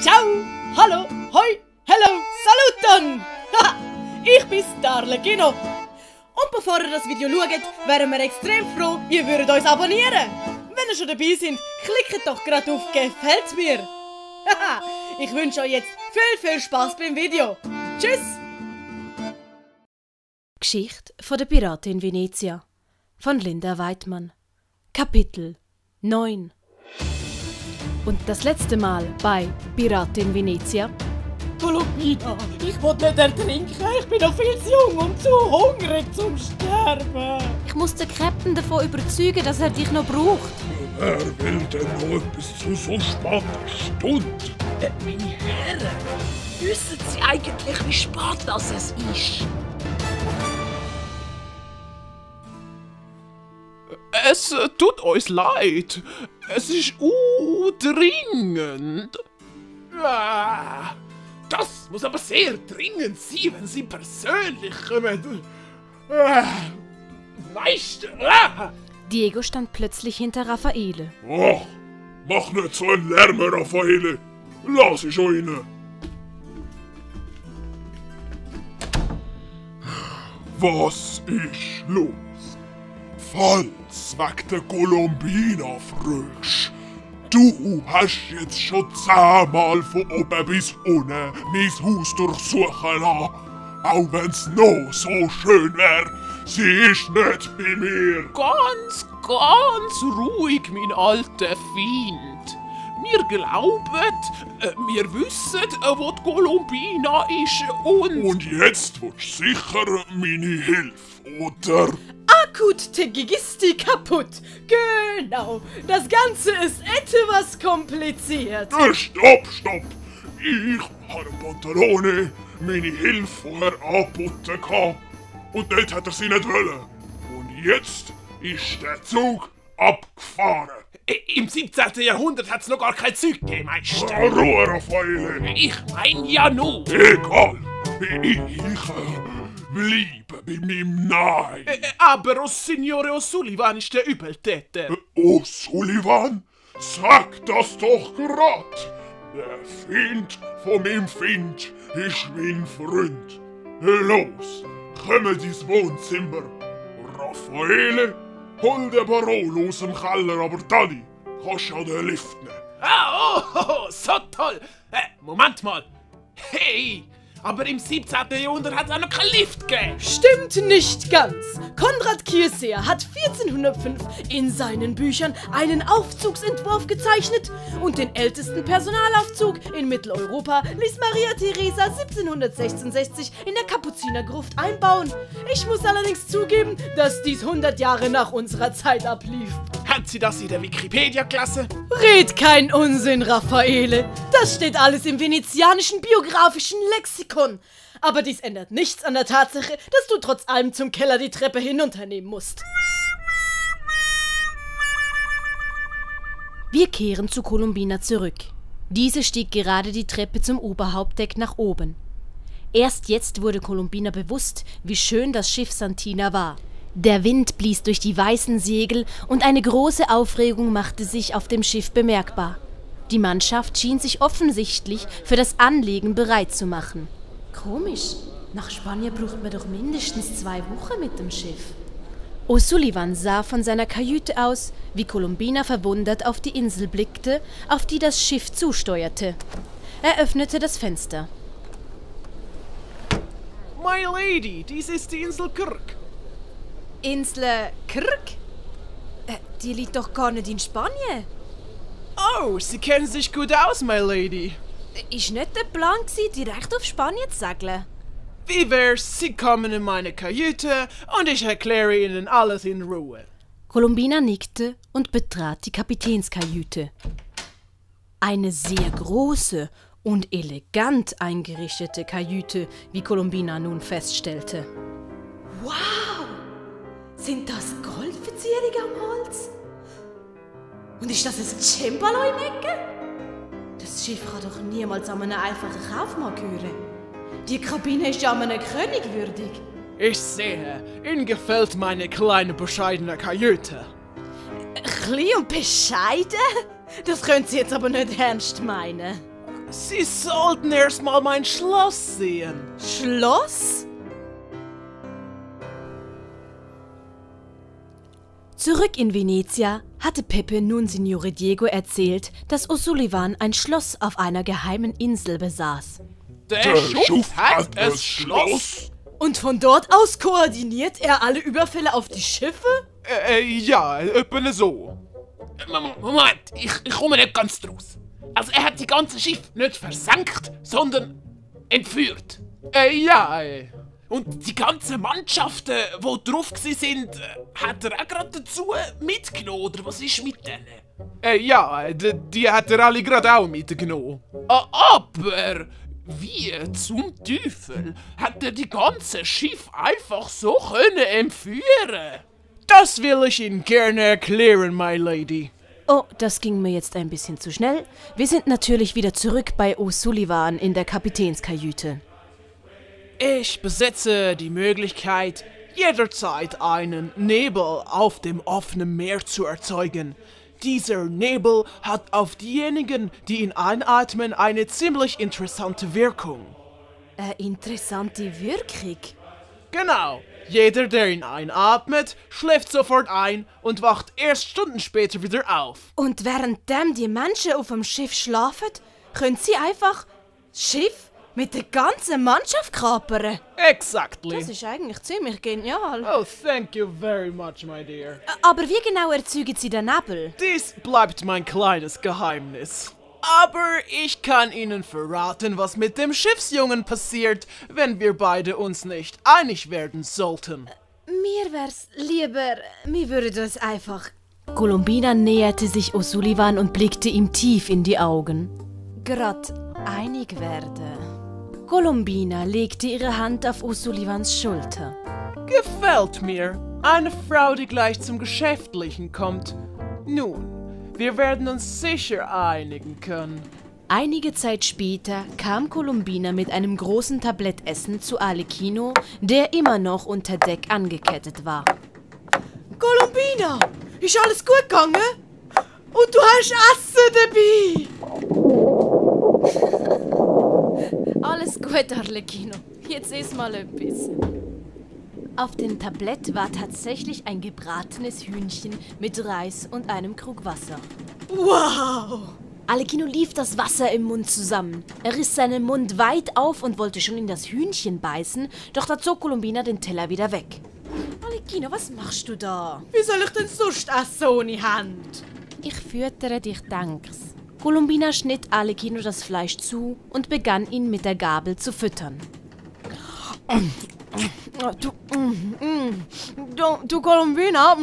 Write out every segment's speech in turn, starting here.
Ciao, hallo, hoi, hello, saluton! Ich bin Darlegino. Und bevor ihr das Video schaut, wären wir extrem froh, ihr würdet uns abonnieren. Wenn ihr schon dabei seid, klickt doch gerade auf «Gefällt mir». Ich wünsche euch jetzt viel Spaß beim Video. Tschüss! Geschichte von der Piratin Venezia von Linda Weidmann. Kapitel 9. Und das letzte Mal bei Piratin Venezia. Columbina, ich will nicht ertrinken. Ich bin noch viel zu jung und zu hungrig zum Sterben. Ich muss den Captain davon überzeugen, dass er dich noch braucht. Wer will denn noch etwas zu so später Stunde? Meine Herren, wissen Sie eigentlich, wie spät das es ist? Es tut uns leid. Es ist dringend. Das muss aber sehr dringend sein, wenn Sie persönlich kommen. Meister! Diego stand plötzlich hinter Raffaele. Ach, mach nicht so einen Lärm, Raffaele. Lass ich rein. Was ist los? Falls wegen der Columbina fragst. Du hast jetzt schon 10-mal von oben bis unten mein Haus durchsuchen lassen. Auch wenn's noch so schön wär, sie ist nicht bei mir. Ganz ruhig, mein alter Feind. Wir glauben, wir wissen, wo die Columbina ist Und jetzt willst du sicher meine Hilfe, oder? Akut Tegigisti kaputt. Genau, das Ganze ist etwas kompliziert. Stopp! Ich habe Pantalone meine Hilfe vorher angeboten gehabt. Und dort hat er sie nicht wollen. Und jetzt ist der Zug abgefahren. Im 17. Jahrhundert hat es noch gar kein Zeug gegeben, Meister. Ruhe, Raffaele. Ich mein ja nur. Egal. Ich bleibe bei meinem Nein. Aber Signore O'Sullivan ist der Übeltäter. O'Sullivan? Sag das doch grad. Der Feind von meinem Feind ist mein Freund. Los, komm ins Wohnzimmer. Raffaele, hol den Barolo aus dem Keller, aber Dani, kannst ja den Lift nehmen. So toll. Moment mal. Hey, aber im 17. Jahrhundert hat es auch noch keinen Lift gegeben. Stimmt nicht ganz. Konrad Kieseer hat 1405 in seinen Büchern einen Aufzugsentwurf gezeichnet und den ältesten Personalaufzug in Mitteleuropa ließ Maria Theresa 1766 in der Kapuzinergruft einbauen. Ich muss allerdings zugeben, dass dies 100 Jahre nach unserer Zeit ablief. Haben Sie das in der Wikipedia-Klasse? Red kein Unsinn, Raffaele. Das steht alles im venezianischen biografischen Lexikon. Aber dies ändert nichts an der Tatsache, dass du trotz allem zum Keller die Treppe hinunternehmen musst. Wir kehren zu Columbina zurück. Diese stieg gerade die Treppe zum Oberhauptdeck nach oben. Erst jetzt wurde Columbina bewusst, wie schön das Schiff Santina war. Der Wind blies durch die weißen Segel und eine große Aufregung machte sich auf dem Schiff bemerkbar. Die Mannschaft schien sich offensichtlich für das Anlegen bereit zu machen. Komisch, nach Spanien braucht man doch mindestens 2 Wochen mit dem Schiff. O'Sullivan sah von seiner Kajüte aus, wie Columbina verwundert auf die Insel blickte, auf die das Schiff zusteuerte. Er öffnete das Fenster. My Lady, dies ist die Insel Kirk. Insel Kirk? Die liegt doch gar nicht in Spanien. Oh, Sie kennen sich gut aus, my Lady. Ist nicht der Plan gewesen, direkt auf Spanien zu segeln? Wie wär's, Sie kommen in meine Kajüte und ich erkläre Ihnen alles in Ruhe. Columbina nickte und betrat die Kapitänskajüte. Eine sehr große und elegant eingerichtete Kajüte, wie Columbina nun feststellte. Wow! Sind das Goldverzierungen am Holz? Und ist das ein Cembalo im Ecke? Das Schiff kann doch niemals an einen einfachen Kaufmann gehören. Die Kabine ist ja einem König würdig. Ich sehe, Ihnen gefällt meine kleine, bescheidene Kajüte. Klein und bescheiden? Das können Sie jetzt aber nicht ernst meinen. Sie sollten erst mal mein Schloss sehen. Schloss? Zurück in Venezia hatte Pepe nun Signore Diego erzählt, dass O'Sullivan ein Schloss auf einer geheimen Insel besaß. Der Schuft hat das Schloss. Und von dort aus koordiniert er alle Überfälle auf die Schiffe? Ja, etwa so. Moment, ich komme nicht ganz draus. Also er hat die ganze Schiff nicht versenkt, sondern entführt. Ja. Und die ganzen Mannschaften, die drauf sind, hat er auch gerade dazu mitgenommen, oder was ist mit denen? Ja, die hat er alle gerade auch mitgenommen. Aber wie zum Teufel hat er die ganze Schiff einfach so können entführen? Das will ich Ihnen gerne erklären, my lady. Oh, das ging mir jetzt ein bisschen zu schnell. Wir sind natürlich wieder zurück bei O'Sullivan in der Kapitänskajüte. Ich besitze die Möglichkeit, jederzeit einen Nebel auf dem offenen Meer zu erzeugen. Dieser Nebel hat auf diejenigen, die ihn einatmen, eine ziemlich interessante Wirkung. Interessante Wirkung? Genau. Jeder, der ihn einatmet, schläft sofort ein und wacht erst Stunden später wieder auf. Und währenddem die Menschen auf dem Schiff schlafen, können sie einfach das Schiff mit der ganzen Mannschaft kapern? Exactly. Das ist eigentlich ziemlich genial. Oh, thank you very much, my dear. Aber wie genau erzeugen sie den Nebel? Dies bleibt mein kleines Geheimnis. Aber ich kann Ihnen verraten, was mit dem Schiffsjungen passiert, wenn wir beide uns nicht einig werden sollten. Mir wär's lieber, wir würden das einfach... Colombina näherte sich O'Sullivan und blickte ihm tief in die Augen. grad einig werden. Colombina legte ihre Hand auf O'Sullivans Schulter. Gefällt mir. Eine Frau, die gleich zum Geschäftlichen kommt. Nun, wir werden uns sicher einigen können. Einige Zeit später kam Colombina mit einem großen Tablettessen zu Arlecchino, der immer noch unter Deck angekettet war. Colombina, ist alles gut gegangen? Und du hast Essen dabei? Alles gut, Arlecchino. Jetzt iss mal etwas. Auf dem Tablett war tatsächlich ein gebratenes Hühnchen mit Reis und einem Krug Wasser. Wow! Arlecchino lief das Wasser im Mund zusammen. Er riss seinen Mund weit auf und wollte schon in das Hühnchen beißen, doch da zog Colombina den Teller wieder weg. Arlecchino, was machst du da? Wie soll ich denn sonst essen ohne Hand? Ich füttere dich, Danks. Colombina schnitt Arlecchino das Fleisch zu und begann ihn mit der Gabel zu füttern. Du Colombina,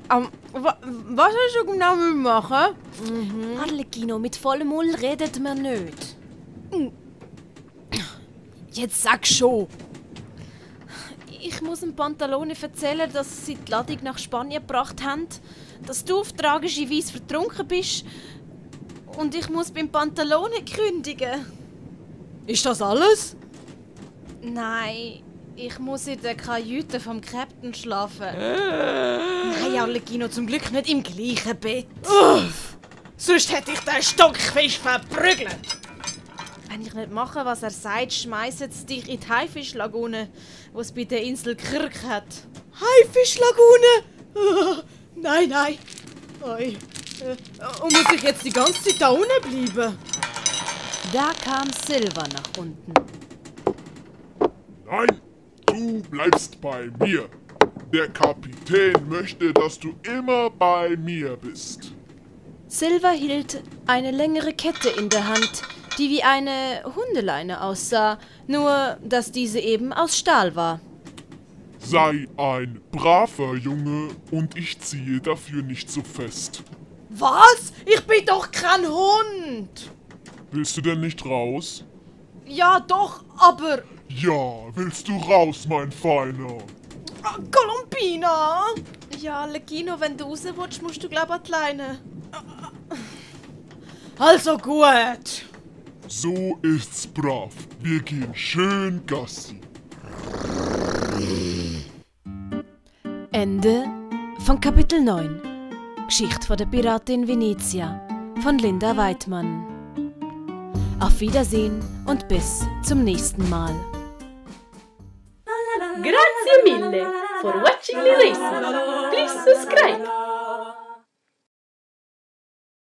was hast du genau machen? Arlecchino, mit vollem Mund redet man nicht. Jetzt sag schon. Ich muss dem Pantalone erzählen, dass sie die Ladung nach Spanien gebracht haben, dass du auf tragische Weise vertrunken bist und ich muss beim Pantalone kündigen. Ist das alles? Nein, ich muss in der Kajüte vom Captain schlafen. Nein, Arlecchino, zum Glück nicht im gleichen Bett. Sonst hätte ich den Stockfisch verprügelt. Wenn ich nicht mache, was er sagt, schmeißen sie dich in die Haifischlagune, wo es bei der Insel Kirk hat. Haifischlagune? Nein. Oi. Und muss ich jetzt die ganze Zeit da unten bleiben? Da kam Silva nach unten. Nein, du bleibst bei mir. Der Kapitän möchte, dass du immer bei mir bist. Silva hielt eine längere Kette in der Hand, die wie eine Hundeleine aussah, nur dass diese eben aus Stahl war. Sei ein braver Junge und ich ziehe dafür nicht so fest. Was? Ich bin doch kein Hund. Willst du denn nicht raus? Ja, doch, aber... Ja, willst du raus, mein Feiner? Colombina! Ja, Arlecchino, wenn du raus willst, musst du glaub an die Leine. Also gut. So ist's brav. Wir gehen schön Gassi. Ende von Kapitel 9. Geschichte von der Piratin Venezia von Linda Weidmann. Auf Wiedersehen und bis zum nächsten Mal. Grazie mille for watching the race. Please subscribe.